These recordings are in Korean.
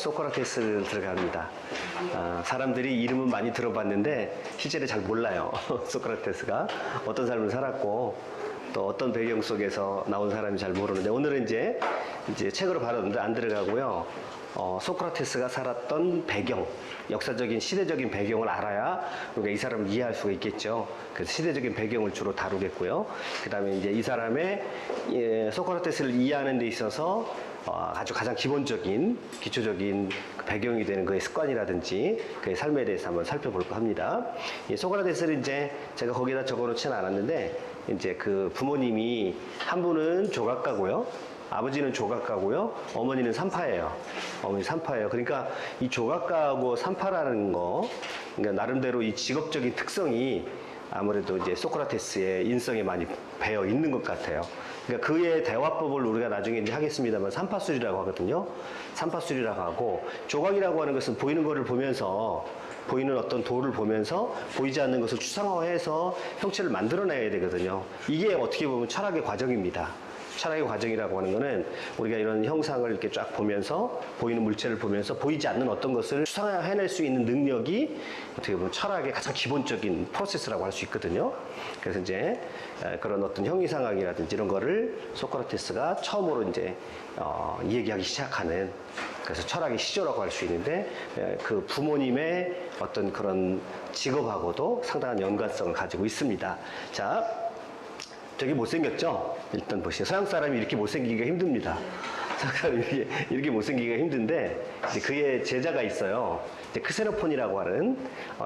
소크라테스를 들어갑니다. 사람들이 이름은 많이 들어봤는데 실제로 잘 몰라요. 소크라테스가 어떤 삶을 살았고 또 어떤 배경 속에서 나온 사람이 잘 모르는데, 오늘은 이제 책으로 바로 안 들어가고요. 소크라테스가 살았던 배경, 역사적인 시대적인 배경을 알아야 우리가 이 사람을 이해할 수가 있겠죠. 그래서 시대적인 배경을 주로 다루겠고요. 그 다음에 이제 이 사람의 소크라테스를 이해하는 데 있어서 아주 가장 기본적인 기초적인 배경이 되는 그의 습관이라든지 그의 삶에 대해서 한번 살펴볼까 합니다. 이 소크라테스를 이제 제가 거기다 적어놓지는 않았는데, 이제 그 부모님이 한 분은 조각가고요, 아버지는 조각가고요, 어머니는 산파예요. 어머니 산파예요. 그러니까 이 조각가하고 산파라는 거, 그러니까 나름대로 이 직업적인 특성이 아무래도 이제 소크라테스의 인성에 많이 배어 있는 것 같아요. 그러니까 그의 대화법을 우리가 나중에 이제 하겠습니다만 삼파술이라고 하거든요. 삼파술이라고 하고, 조각이라고 하는 것은 보이는 거를 보면서, 보이는 어떤 도를 보면서 보이지 않는 것을 추상화해서 형체를 만들어내야 되거든요. 이게 어떻게 보면 철학의 과정입니다. 철학의 과정이라고 하는 거는 우리가 이런 형상을 이렇게 쫙 보면서, 보이는 물체를 보면서 보이지 않는 어떤 것을 추상화해낼 수 있는 능력이 어떻게 보면 철학의 가장 기본적인 프로세스라고 할 수 있거든요. 그래서 이제 그런 어떤 형이상학이라든지 이런 거를 소크라테스가 처음으로 이제 얘기하기 시작하는, 그래서 철학의 시조라고 할 수 있는데, 그 부모님의 어떤 그런 직업하고도 상당한 연관성을 가지고 있습니다. 자, 되게 못생겼죠? 일단 보시죠. 서양 사람이 이렇게 못생기기가 힘듭니다. 서양 사람이 이렇게 못생기기가 힘든데, 이제 그의 제자가 있어요. 이제 크세노폰이라고 하는,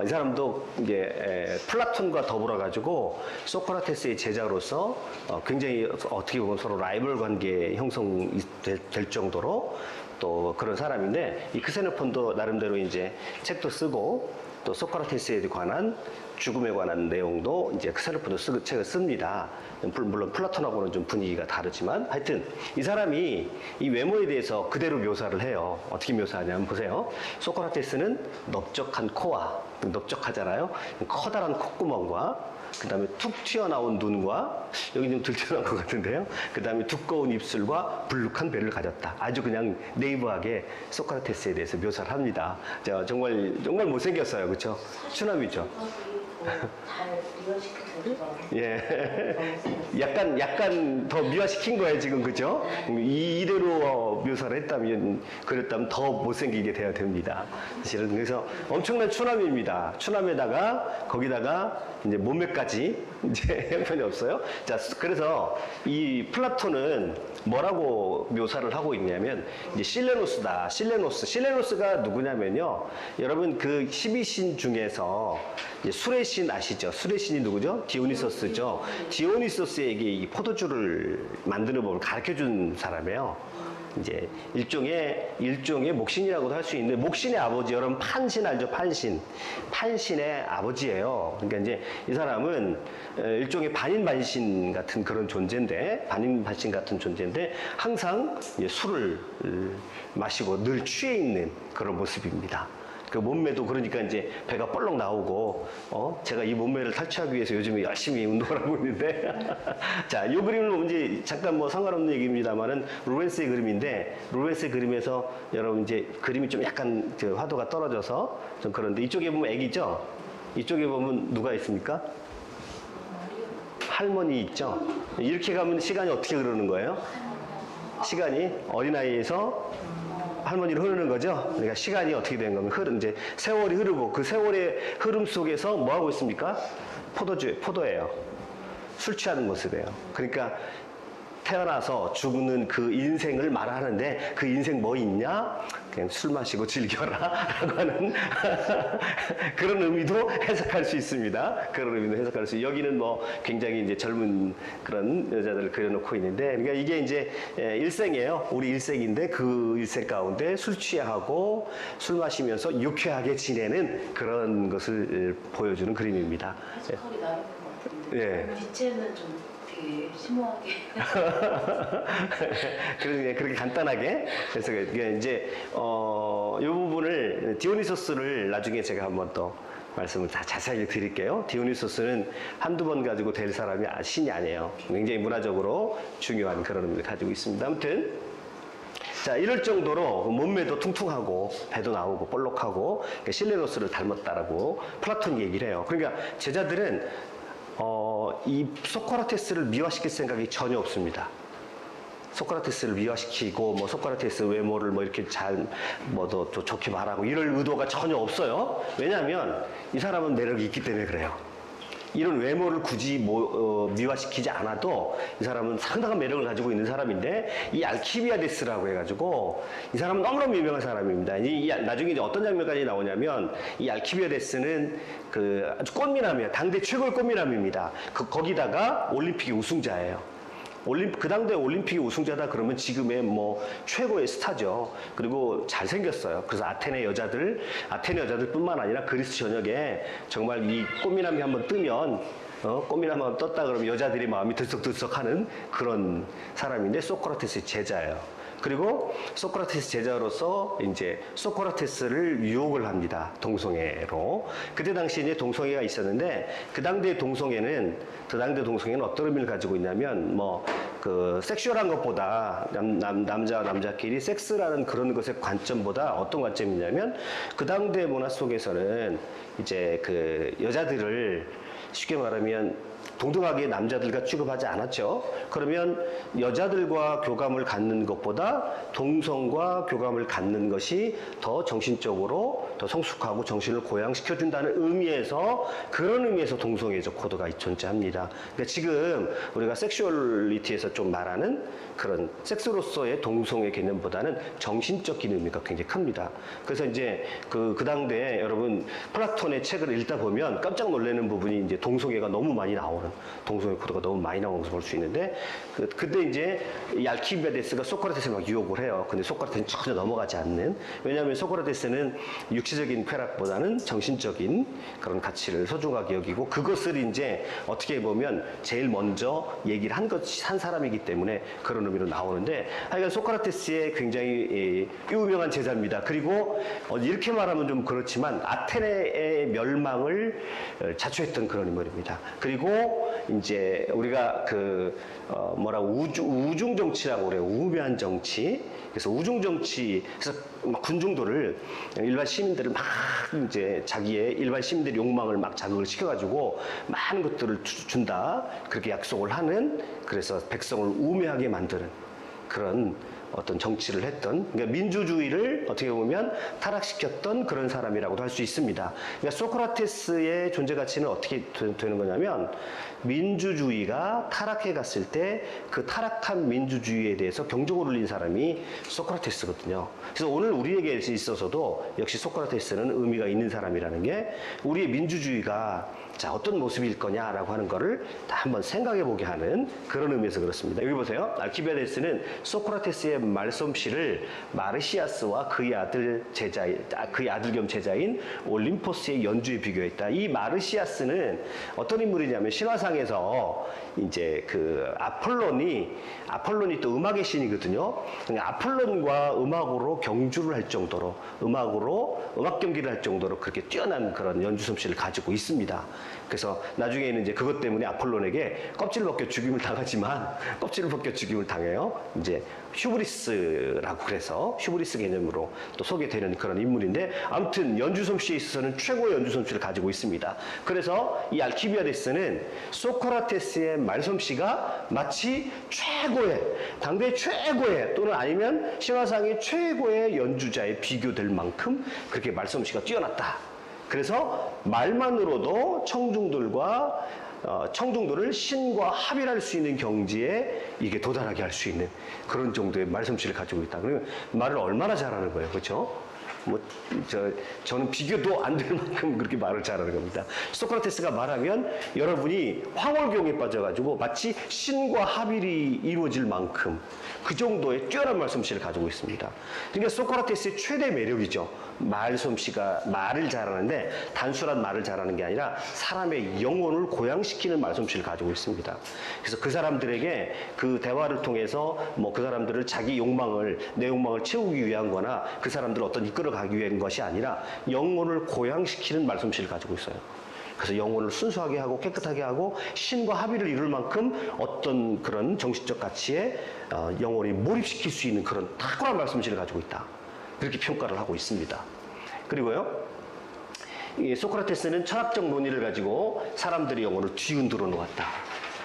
이 사람도 이제 플라톤과 더불어가지고 소크라테스의 제자로서 굉장히 어떻게 보면 서로 라이벌 관계 형성될 정도로 또 그런 사람인데, 이 크세노폰도 나름대로 이제 책도 쓰고 또 소크라테스에 관한 죽음에 관한 내용도 이제 크세노폰도 책을 씁니다. 물론 플라톤하고는 좀 분위기가 다르지만, 하여튼 이 사람이 이 외모에 대해서 그대로 묘사를 해요. 어떻게 묘사하냐면 보세요. 소크라테스는 넓적한 코와, 넓적하잖아요. 커다란 콧구멍과 그 다음에 툭 튀어나온 눈과, 여기 좀 들튀어나온 것 같은데요. 그 다음에 두꺼운 입술과 불룩한 배를 가졌다. 아주 그냥 네이버하게 소크라테스에 대해서 묘사를 합니다. 자, 정말 못생겼어요. 그렇죠? 추남이죠. 잘 미화시켜서 예. 약간 더 미화시킨 거예요, 지금. 그죠? 이대로 묘사를 했다면, 그랬다면 더 못생기게 돼야 됩니다. 사실은. 그래서 엄청난 추남입니다. 추남에다가, 거기다가, 이제 몸매까지, 이제 형편이 없어요. 자, 그래서 이 플라톤은 뭐라고 묘사를 하고 있냐면, 이제 실레노스다. 실레노스가 누구냐면요. 여러분, 그 12신 중에서, 이제 술의 신 아시죠? 술의 신이 누구죠? 디오니소스죠. 디오니소스에게 이 포도주를 만드는 법을 가르쳐 준 사람이에요. 이제 일종의 목신이라고도 할 수 있는데, 목신의 아버지, 여러분 판신 알죠? 판신의 아버지예요. 그러니까 이제 이 사람은 일종의 반인반신 같은 그런 존재인데, 항상 이제 술을 마시고 늘 취해 있는 그런 모습입니다. 그 몸매도 그러니까 이제 배가 볼록 나오고, 제가 이 몸매를 탈취하기 위해서 요즘에 열심히 운동을 하고 있는데, 자, 이 그림을 보면 이제 잠깐 뭐 상관없는 얘기입니다만은 루벤스의 그림인데, 루벤스의 그림에서 여러분 이제 그림이 좀 약간 화도가 떨어져서 좀 그런데, 이쪽에 보면 애기죠? 이쪽에 보면 누가 있습니까? 할머니 있죠? 이렇게 가면 시간이 어떻게 흐르는 거예요? 시간이 어린아이에서 할머니로 흐르는 거죠. 그러니까 시간이 어떻게 된 거면 이제 세월이 흐르고, 그 세월의 흐름 속에서 뭐 하고 있습니까? 포도예요. 술 취하는 모습이에요. 그러니까 태어나서 죽는 그 인생을 말하는데, 그 인생 뭐 있냐? 그냥 술 마시고 즐겨라 라고 하는 그런 의미도 해석할 수 있습니다. 그런 의미도 해석할 수 있어요. 여기는 뭐 굉장히 이제 젊은 그런 여자들을 그려놓고 있는데, 그러니까 이게 이제 일생이에요. 우리 일생인데, 그 일생 가운데 술 취하고 술 마시면서 유쾌하게 지내는 그런 것을 보여주는 그림입니다. 해석하기 나름인 것 같은데, 예. 빛에는 좀 되게 심오하게 그렇게 간단하게. 그래서 이제 이 부분을, 디오니소스를 나중에 제가 한번 또 말씀을 다 자세하게 드릴게요. 디오니소스는 한두 번 가지고 될 사람이 신이 아니에요. 굉장히 문화적으로 중요한 그런 의미를 가지고 있습니다. 아무튼 자, 이럴 정도로 몸매도 퉁퉁하고 배도 나오고 볼록하고 실레노스를 닮았다라고 플라톤이 얘기를 해요. 그러니까 제자들은 이 소크라테스를 미화시킬 생각이 전혀 없습니다. 소크라테스를 미화시키고 뭐 소크라테스 외모를 뭐 이렇게 더 좋게 말하고 이럴 의도가 전혀 없어요. 왜냐하면 이 사람은 매력이 있기 때문에 그래요. 이런 외모를 굳이 미화시키지 않아도 이 사람은 상당한 매력을 가지고 있는 사람인데, 이 알키비아데스라고 해가지고 이 사람은 너무너무 유명한 사람입니다. 나중에 이제 어떤 장면까지 나오냐면, 이 알키비아데스는 아주 꽃미남이에요. 당대 최고의 꽃미남입니다. 거기다가 올림픽의 우승자예요. 그 당대 올림픽의 우승자다 그러면 지금의 뭐 최고의 스타죠. 그리고 잘생겼어요. 그래서 아테네 여자들뿐만 아니라 그리스 전역에 정말 이 꽃미남이 한번 뜨면, 꽃미남 한번 떴다 그러면 여자들이 마음이 들썩들썩하는 그런 사람인데, 소크라테스의 제자예요. 그리고 소크라테스 제자로서 이제 소크라테스를 유혹을 합니다. 동성애로. 그때 당시에 이제 동성애가 있었는데, 그 당대 동성애는 어떤 의미를 가지고 있냐면, 섹슈얼한 것보다 남자와 남자끼리 섹스라는 그런 것의 관점보다 어떤 관점이냐면, 그 당대 문화 속에서는 이제 여자들을 쉽게 말하면 동등하게 남자들과 취급하지 않았죠. 그러면 여자들과 교감을 갖는 것보다 동성과 교감을 갖는 것이 더 정신적으로 더 성숙하고 정신을 고양시켜준다는 의미에서, 그런 의미에서 동성애적 코드가 존재합니다. 그러니까 지금 우리가 섹슈얼리티에서 좀 말하는 그런 섹스로서의 동성애 개념보다는 정신적인 의미가 굉장히 큽니다. 그래서 이제 그 당대에 여러분 플라톤의 책을 읽다 보면 깜짝 놀라는 부분이 이제 동성애가 너무 많이 나오는, 동성애 코드가 너무 많이 나오는 것을 볼 수 있는데, 그때 이제 이 알키비아데스가 소크라테스를 막 유혹을 해요. 근데 소크라테스는 전혀 넘어가지 않는, 왜냐하면 소크라테스는 육체적인 쾌락보다는 정신적인 그런 가치를 소중하게 여기고, 그것을 이제 어떻게 보면 제일 먼저 얘기를 한 사람이기 때문에 그런 의미로 나오는데, 하여간 소크라테스의 굉장히 유명한 제자입니다. 그리고 이렇게 말하면 좀 그렇지만 아테네의 멸망을 자초했던 그런 인물입니다. 그리고 이제 우리가 우중 정치라고 그래요. 우매한 정치. 그래서 우중 정치에서 군중들을, 일반 시민들을 막 이제 자기의 일반 시민들의 욕망을 막 자극을 시켜가지고 많은 것들을 준다, 그렇게 약속을 하는, 그래서 백성을 우매하게 만드는 그런 어떤 정치를 했던, 그러니까 민주주의를 어떻게 보면 타락시켰던 그런 사람이라고도 할 수 있습니다. 그러니까 소크라테스의 존재 가치는 어떻게 되는 거냐면, 민주주의가 타락해 갔을 때 그 타락한 민주주의에 대해서 경종을 울린 사람이 소크라테스거든요. 그래서 오늘 우리에게 있어서도 역시 소크라테스는 의미가 있는 사람이라는 게, 우리의 민주주의가 어떤 모습일 거냐라고 하는 거를 다 한번 생각해 보게 하는 그런 의미에서 그렇습니다. 여기 보세요. 알키비아데스는 소크라테스의 말솜씨를 마르시아스와 그의 아들 겸 제자인 올림포스의 연주에 비교했다. 이 마르시아스는 어떤 인물이냐면, 신화상에서 이제 아폴론이 또 음악의 신이거든요. 아폴론과 음악으로 경주를 할 정도로, 음악 경기를 할 정도로 그렇게 뛰어난 그런 연주 솜씨를 가지고 있습니다. 그래서 나중에는 이제 그것 때문에 아폴론에게 껍질을 벗겨 죽임을 당해요. 이제 휴브리스라고, 그래서 휴브리스 개념으로 또 소개되는 그런 인물인데, 아무튼 연주 솜씨에 있어서는 최고의 연주 솜씨를 가지고 있습니다. 그래서 이 알키비아데스는 소크라테스의 말솜씨가 마치 당대 최고의 또는 아니면 신화상의 최고의 연주자에 비교될 만큼 그렇게 말솜씨가 뛰어났다. 그래서 말만으로도 청중들을 신과 합일할 수 있는 경지에 이게 도달하게 할 수 있는 그런 정도의 말솜씨를 가지고 있다. 그러면 말을 얼마나 잘하는 거예요, 그렇죠? 저는 비교도 안 될 만큼 그렇게 말을 잘하는 겁니다. 소크라테스가 말하면 여러분이 황홀경에 빠져가지고 마치 신과 합일이 이루어질 만큼 그 정도의 뛰어난 말솜씨를 가지고 있습니다. 그러니까 소크라테스의 최대 매력이죠. 말솜씨가, 말을 잘하는데 단순한 말을 잘하는 게 아니라 사람의 영혼을 고양시키는 말솜씨를 가지고 있습니다. 그래서 그 사람들에게 그 대화를 통해서 그 사람들을 내 욕망을 채우기 위한 거나 그 사람들을 어떤 이끌어가기 위한 것이 아니라 영혼을 고양시키는 말솜씨를 가지고 있어요. 그래서 영혼을 순수하게 하고 깨끗하게 하고 신과 합의를 이룰 만큼 어떤 그런 정신적 가치에 영혼이 몰입시킬 수 있는 그런 탁월한 말씀실을 가지고 있다. 그렇게 평가를 하고 있습니다. 그리고요, 이 소크라테스는 철학적 논의를 가지고 사람들의 영혼을 뒤흔들어 놓았다.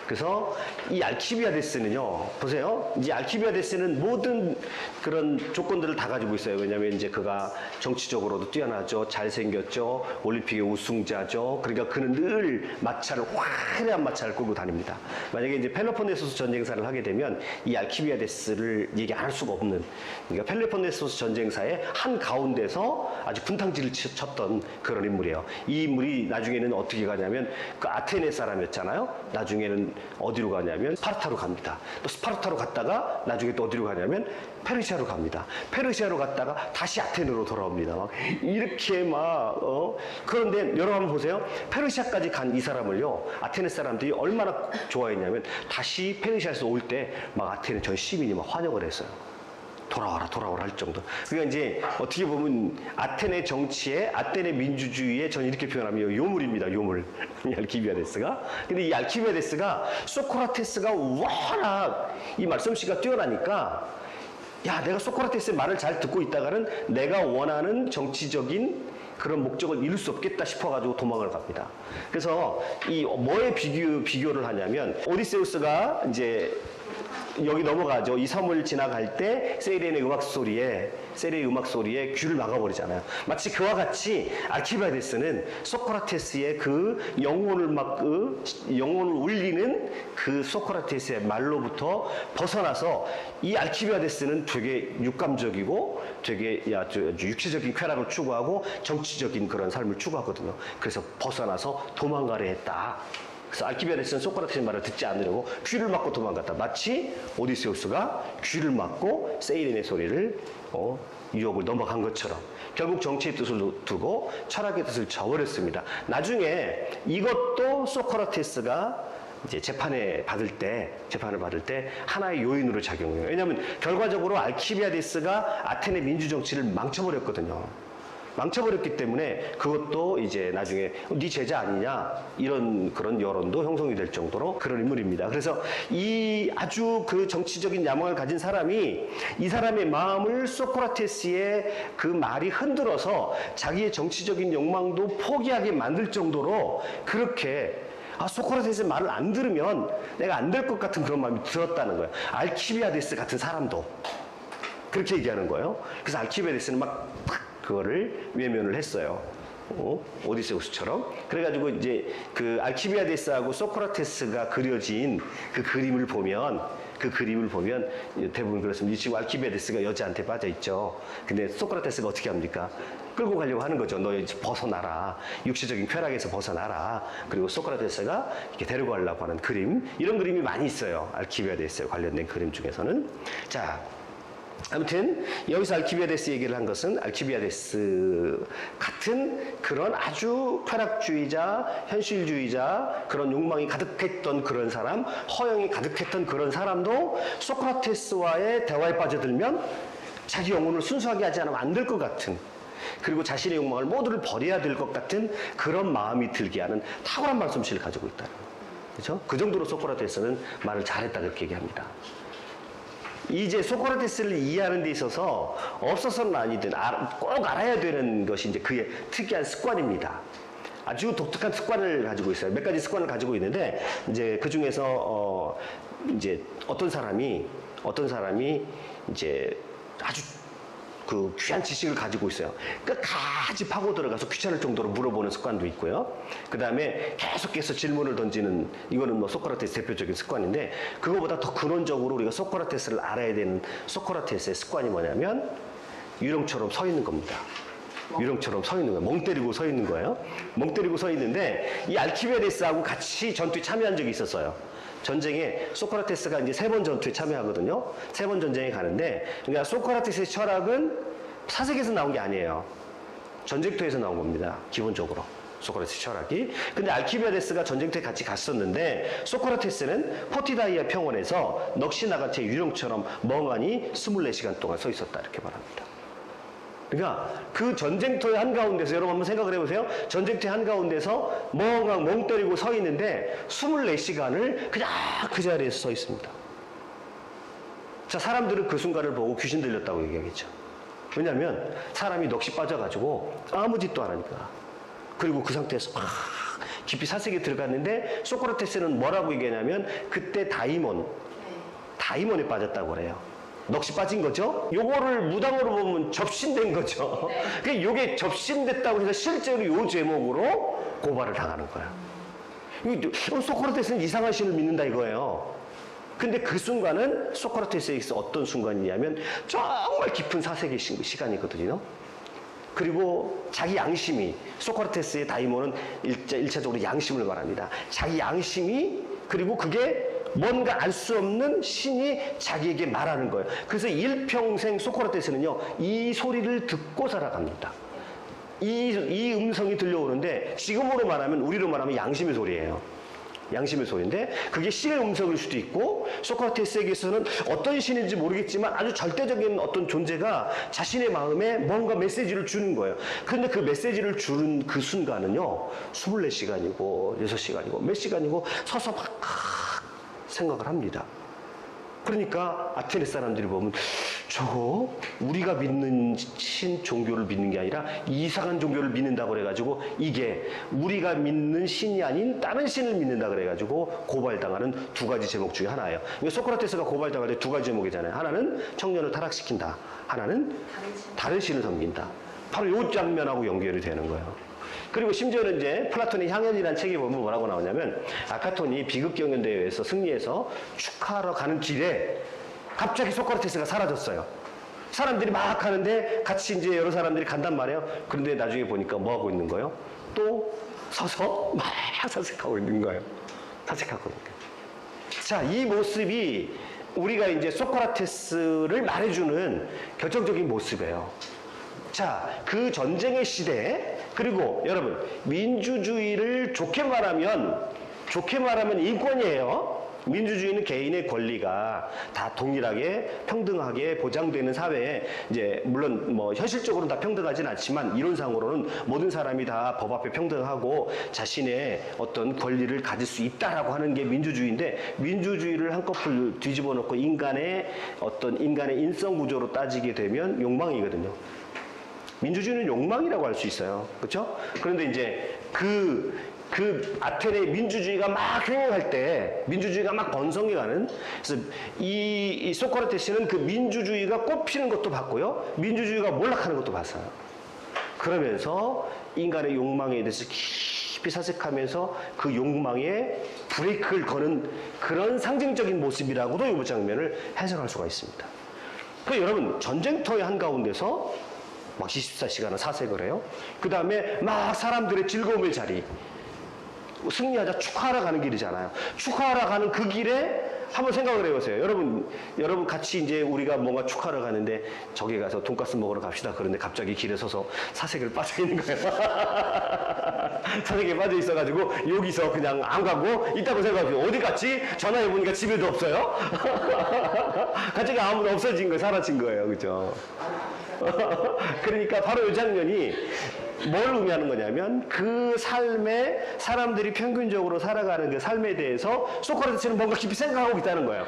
그래서 이 알키비아데스는요, 보세요. 이제 알키비아데스는 모든 그런 조건들을 다 가지고 있어요. 왜냐하면 이제 그가 정치적으로도 뛰어나죠, 잘생겼죠, 올림픽의 우승자죠. 그러니까 그는 늘 마차를, 화려한 마차를 끌고 다닙니다. 만약에 이제 펠로폰네소스 전쟁사를 하게 되면 이 알키비아데스를 얘기 안 할 수가 없는, 그러니까 펠로폰네소스 전쟁사의 한 가운데서 아주 분탕질을 쳤던 그런 인물이에요. 이 인물이 나중에는 어떻게 가냐면 그 아테네 사람이었잖아요. 나중에는 어디로 가냐면 스파르타로 갑니다. 또 스파르타로 갔다가 나중에 또 어디로 가냐면 페르시아로 갑니다. 페르시아로 갔다가 다시 아테네로 돌아옵니다. 막 이렇게 그런데 여러분 한번 보세요. 페르시아까지 간 이 사람을요, 아테네 사람들이 얼마나 좋아했냐면 다시 페르시아에서 올 때 막 아테네 전 시민이 막 환영을 했어요. 돌아와라 돌아오라 할 정도. 그러니까 이제 어떻게 보면 아테네 정치에, 아테네 민주주의에 저는 이렇게 표현하면 요물입니다. 요물. 이 알키비아데스가. 근데 이 알키비아데스가 소크라테스가 워낙 이 말솜씨가 뛰어나니까, 야, 내가 소크라테스의 말을 잘 듣고 있다가는 내가 원하는 정치적인 그런 목적을 이룰 수 없겠다 싶어가지고 도망을 갑니다. 그래서 이 뭐에 비교를 하냐면, 오디세우스가 이제 여기 넘어가죠. 이 섬을 지나갈 때 세이렌의 음악 소리에 귀를 막아버리잖아요. 마치 그와 같이 알키비아데스는 소크라테스의 그 영혼을 울리는 그 소크라테스의 말로부터 벗어나서, 이 알키비아데스는 되게 육감적이고 되게 아주 육체적인 쾌락을 추구하고 정치적인 그런 삶을 추구하거든요. 그래서 벗어나서 도망가려 했다. 그래서 알키비아데스는 소크라테스의 말을 듣지 않으려고 귀를 막고 도망갔다. 마치 오디세우스가 귀를 막고 세이렌의 소리를 유혹을 넘어간 것처럼 결국 정치의 뜻을 두고 철학의 뜻을 저버렸습니다. 나중에 이것도 소크라테스가 이제 재판을 받을 때 하나의 요인으로 작용해요. 왜냐하면 결과적으로 알키비아데스가 아테네 민주 정치를 망쳐버렸거든요. 망쳐버렸기 때문에 그것도 이제 나중에 네 제자 아니냐 이런 그런 여론도 형성이 될 정도로 그런 인물입니다. 그래서 이 아주 그 정치적인 야망을 가진 사람이 이 사람의 마음을 소크라테스의 그 말이 흔들어서 자기의 정치적인 욕망도 포기하게 만들 정도로 그렇게 소크라테스의 말을 안 들으면 내가 안 될 것 같은 그런 마음이 들었다는 거예요. 알키비아데스 같은 사람도 그렇게 얘기하는 거예요. 그래서 알키비아데스는 막 그거를 외면을 했어요. 오디세우스처럼. 그래가지고 이제 그 알키비아데스하고 소크라테스가 그려진 그 그림을 보면 대부분 그렇습니다. 지금 알키비아데스가 여자한테 빠져 있죠. 근데 소크라테스가 어떻게 합니까? 끌고 가려고 하는 거죠. 너 이제 벗어나라. 육체적인 쾌락에서 벗어나라. 그리고 소크라테스가 이렇게 데려가려고 하는 그림. 이런 그림이 많이 있어요. 알키비아데스에 관련된 그림 중에서는. 자, 아무튼 여기서 알키비아데스 얘기를 한 것은 알키비아데스 같은 그런 아주 쾌락주의자, 현실주의자, 그런 욕망이 가득했던 그런 사람, 허영이 가득했던 그런 사람도 소크라테스와의 대화에 빠져들면 자기 영혼을 순수하게 하지 않으면 안 될 것 같은, 그리고 자신의 욕망을 모두를 버려야 될 것 같은 그런 마음이 들게 하는 탁월한 말솜씨를 가지고 있다. 그렇죠? 그 정도로 소크라테스는 말을 잘했다 그렇게 얘기합니다. 이제 소크라테스를 이해하는 데 있어서 없어서는 아니든 꼭 알아야 되는 것이 이제 그의 특이한 습관입니다. 아주 독특한 습관을 가지고 있어요. 몇 가지 습관을 가지고 있는데 이제 그 중에서 이제 어떤 사람이 이제 아주 그 귀한 지식을 가지고 있어요. 끝까지 파고 들어가서 귀찮을 정도로 물어보는 습관도 있고요. 그 다음에 계속해서 질문을 던지는, 이거는 뭐 소크라테스 대표적인 습관인데, 그거보다 더 근원적으로 우리가 소크라테스를 알아야 되는 소크라테스의 습관이 뭐냐면 유령처럼 서 있는 겁니다. 유령처럼 서 있는 거예요. 멍 때리고 서 있는 거예요. 멍 때리고 서 있는데 이 알키비아데스하고 같이 전투에 참여한 적이 있었어요. 전쟁에 소크라테스가 이제 3번 전투에 참여하거든요. 3번 전쟁에 가는데, 그러니까 소크라테스의 철학은 사색에서 나온 게 아니에요. 전쟁터에서 나온 겁니다. 기본적으로 소크라테스 철학이. 근데 알키비아데스가 전쟁터에 같이 갔었는데 소크라테스는 포티다이아 평원에서 넋이 나간 채 유령처럼 멍하니 24시간 동안 서 있었다 이렇게 말합니다. 그러니까 그 전쟁터의 한가운데서 여러분 한번 생각을 해보세요. 전쟁터의 한가운데서 뭔가 멍 때리고 서 있는데 24시간을 그냥 그 자리에서 서 있습니다. 자, 사람들은 그 순간을 보고 귀신 들렸다고 얘기하겠죠. 왜냐하면 사람이 넋이 빠져가지고 아무 짓도 안 하니까. 그리고 그 상태에서 막 깊이 사색에 들어갔는데 소크라테스는 뭐라고 얘기하냐면 그때 다이몬에 빠졌다고 그래요. 넋이 빠진 거죠. 요거를 무당으로 보면 접신된 거죠. 그러니까 요게 접신됐다고 해서 실제로 요 제목으로 고발을 당하는 거야. 소크라테스는 이상한 신을 믿는다 이거예요. 근데 그 순간은 소크라테스에게서 어떤 순간이냐면 정말 깊은 사색의 시간이거든요. 그리고 자기 양심이, 소크라테스의 다이몬은 일차적으로 양심을 말합니다. 자기 양심이, 그리고 그게 뭔가 알 수 없는 신이 자기에게 말하는 거예요. 그래서 일평생 소크라테스는요, 이 소리를 듣고 살아갑니다. 이 음성이 들려오는데, 지금으로 말하면, 우리로 말하면 양심의 소리예요. 양심의 소리인데, 그게 신의 음성일 수도 있고, 소크라테스에게서는 어떤 신인지 모르겠지만 아주 절대적인 어떤 존재가 자신의 마음에 뭔가 메시지를 주는 거예요. 그런데 그 메시지를 주는 그 순간은요, 24시간이고, 6시간이고, 몇 시간이고, 서서 막 생각을 합니다. 그러니까 아테네 사람들이 보면 저거 우리가 믿는 신 종교를 믿는 게 아니라 이상한 종교를 믿는다고 그래가지고 이게 우리가 믿는 신이 아닌 다른 신을 믿는다 그래가지고 고발당하는 두 가지 제목 중에 하나예요. 그러니까 소크라테스가 고발당할 때 두 가지 제목이잖아요. 하나는 청년을 타락시킨다. 하나는 다른 신을 섬긴다. 바로 이 장면하고 연결이 되는 거예요. 그리고 심지어는 이제 플라톤의 향연이라는 책에 보면 뭐라고 나오냐면 아카톤이 비극 경연 대회에서 승리해서 축하하러 가는 길에 갑자기 소크라테스가 사라졌어요. 사람들이 막 하는데 같이 이제 여러 사람들이 간단 말이에요. 그런데 나중에 보니까 뭐 하고 있는 거예요? 또 서서 막 사색하고 있는 거예요. 사색하고 있는 거예요. 자, 이 모습이 우리가 이제 소크라테스를 말해주는 결정적인 모습이에요. 자, 그 전쟁의 시대에, 그리고 여러분, 민주주의를 좋게 말하면 인권이에요. 민주주의는 개인의 권리가 다 동일하게 평등하게 보장되는 사회에, 이제 물론 뭐 현실적으로는 다 평등하진 않지만 이론상으로는 모든 사람이 다 법 앞에 평등하고 자신의 어떤 권리를 가질 수 있다라고 하는 게 민주주의인데, 민주주의를 한꺼풀 뒤집어 놓고 인간의 인성 구조로 따지게 되면 욕망이거든요. 민주주의는 욕망이라고 할 수 있어요. 그렇죠? 그런데 이제 그 아테네 민주주의가 막 횡행할 때, 민주주의가 막 번성해가는, 그래서 이 소크라테스는 그 민주주의가 꽃피는 것도 봤고요, 민주주의가 몰락하는 것도 봤어요. 그러면서 인간의 욕망에 대해서 깊이 사색하면서 그 욕망에 브레이크를 거는 그런 상징적인 모습이라고도 이 장면을 해석할 수가 있습니다. 그 여러분, 전쟁터의 한가운데서 막 24시간을 사색을 해요. 그 다음에 막 사람들의 즐거움의 자리, 승리하자 축하하러 가는 길이잖아요. 축하하러 가는 그 길에 한번 생각을 해보세요. 여러분 같이 이제 우리가 뭔가 축하하러 가는데 저기 가서 돈가스 먹으러 갑시다. 그런데 갑자기 길에 서서 사색을 빠져 있는 거예요. 사색에 빠져 있어가지고 여기서 그냥 안 가고 있다고 생각해요. 어디 갔지? 전화해보니까 집에도 없어요. 갑자기 아무도 없어진 거예요. 사라진 거예요. 그죠? 그러니까 바로 이 장면이 뭘 의미하는 거냐면 그 삶에 사람들이 평균적으로 살아가는 그 삶에 대해서 소크라테스는 뭔가 깊이 생각하고 있다는 거예요.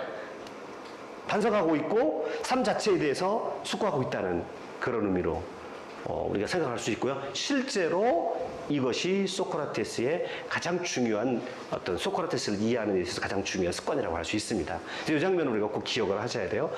반성하고 있고 삶 자체에 대해서 숙고하고 있다는 그런 의미로 우리가 생각할 수 있고요. 실제로 이것이 소크라테스의 가장 중요한 어떤 소크라테스를 이해하는 데 있어서 가장 중요한 습관이라고 할 수 있습니다. 이 장면을 우리가 꼭 기억을 하셔야 돼요.